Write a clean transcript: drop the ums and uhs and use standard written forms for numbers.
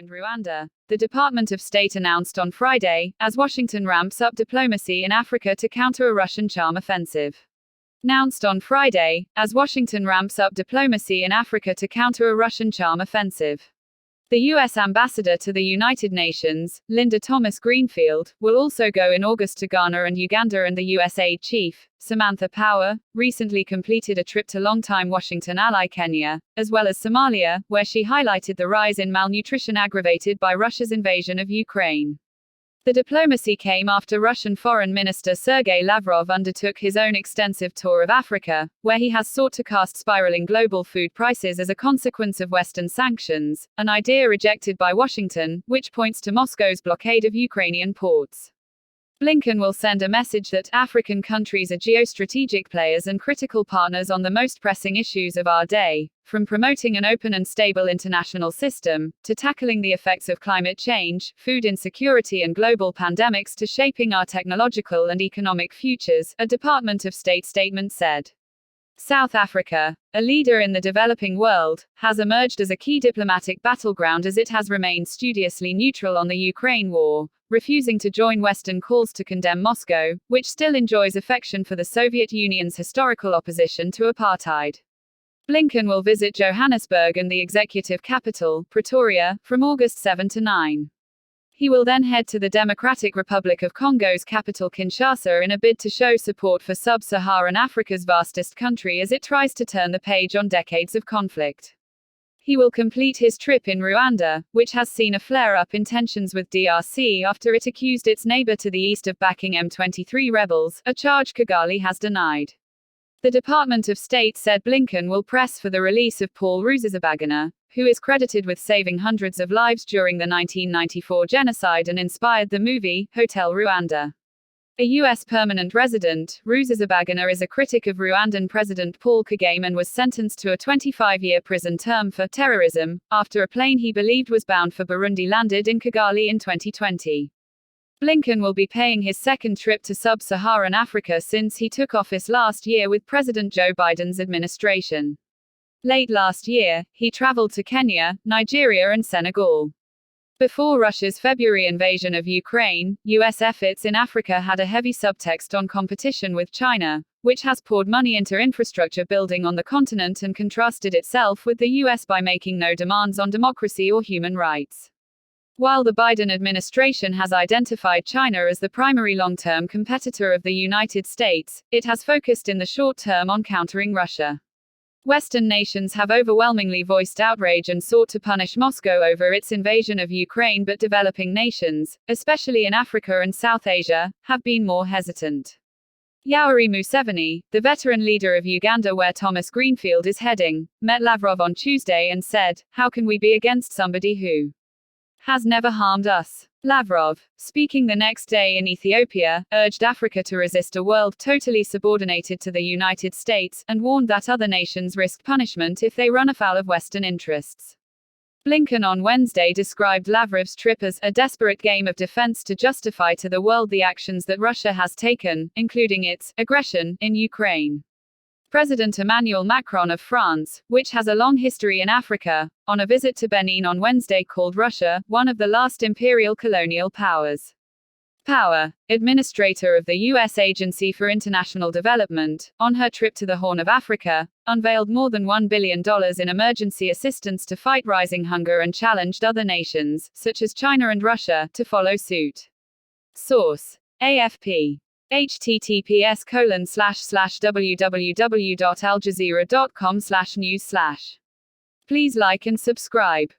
and Rwanda, the Department of State announced on Friday, as Washington ramps up diplomacy in Africa to counter a Russian charm offensive. Announced on Friday, as Washington ramps up diplomacy in Africa to counter a Russian charm offensive. The U.S. ambassador to the United Nations, Linda Thomas-Greenfield, will also go in August to Ghana and Uganda, and the U.S. aid chief, Samantha Power, recently completed a trip to longtime Washington ally Kenya, as well as Somalia, where she highlighted the rise in malnutrition aggravated by Russia's invasion of Ukraine. The diplomacy came after Russian Foreign Minister Sergei Lavrov undertook his own extensive tour of Africa, where he has sought to cast spiraling global food prices as a consequence of Western sanctions, an idea rejected by Washington, which points to Moscow's blockade of Ukrainian ports. Blinken will send a message that African countries are geostrategic players and critical partners on the most pressing issues of our day, from promoting an open and stable international system, to tackling the effects of climate change, food insecurity and global pandemics, to shaping our technological and economic futures, a Department of State statement said. South Africa, a leader in the developing world, has emerged as a key diplomatic battleground as it has remained studiously neutral on the Ukraine war, refusing to join Western calls to condemn Moscow, which still enjoys affection for the Soviet Union's historical opposition to apartheid. Blinken will visit Johannesburg and the executive capital, Pretoria, from August 7 to 9. He will then head to the Democratic Republic of Congo's capital Kinshasa in a bid to show support for sub-Saharan Africa's vastest country as it tries to turn the page on decades of conflict. He will complete his trip in Rwanda, which has seen a flare-up in tensions with DRC after it accused its neighbor to the east of backing M23 rebels, a charge Kigali has denied. The Department of State said Blinken will press for the release of Paul Rusesabagina, who is credited with saving hundreds of lives during the 1994 genocide and inspired the movie, Hotel Rwanda. A U.S. permanent resident, Rusesabagina is a critic of Rwandan President Paul Kagame and was sentenced to a 25-year prison term for terrorism, after a plane he believed was bound for Burundi landed in Kigali in 2020. Blinken will be paying his second trip to sub-Saharan Africa since he took office last year with President Joe Biden's administration. Late last year, he traveled to Kenya, Nigeria and Senegal. Before Russia's February invasion of Ukraine, U.S. efforts in Africa had a heavy subtext on competition with China, which has poured money into infrastructure building on the continent and contrasted itself with the U.S. by making no demands on democracy or human rights. While the Biden administration has identified China as the primary long-term competitor of the United States, it has focused in the short term on countering Russia. Western nations have overwhelmingly voiced outrage and sought to punish Moscow over its invasion of Ukraine, but developing nations, especially in Africa and South Asia, have been more hesitant. Yoweri Museveni, the veteran leader of Uganda where Thomas-Greenfield is heading, met Lavrov on Tuesday and said, "How can we be against somebody who has never harmed us?" Lavrov, speaking the next day in Ethiopia, urged Africa to resist a world totally subordinated to the United States, and warned that other nations risk punishment if they run afoul of Western interests. Blinken on Wednesday described Lavrov's trip as a desperate game of defense to justify to the world the actions that Russia has taken, including its aggression in Ukraine. President Emmanuel Macron of France, which has a long history in Africa, on a visit to Benin on Wednesday called Russia one of the last imperial colonial powers. Power, administrator of the U.S. Agency for International Development, on her trip to the Horn of Africa, unveiled more than $1 billion in emergency assistance to fight rising hunger and challenged other nations, such as China and Russia, to follow suit. Source: AFP. https://www.aljazeera.com/news/. Please like and subscribe.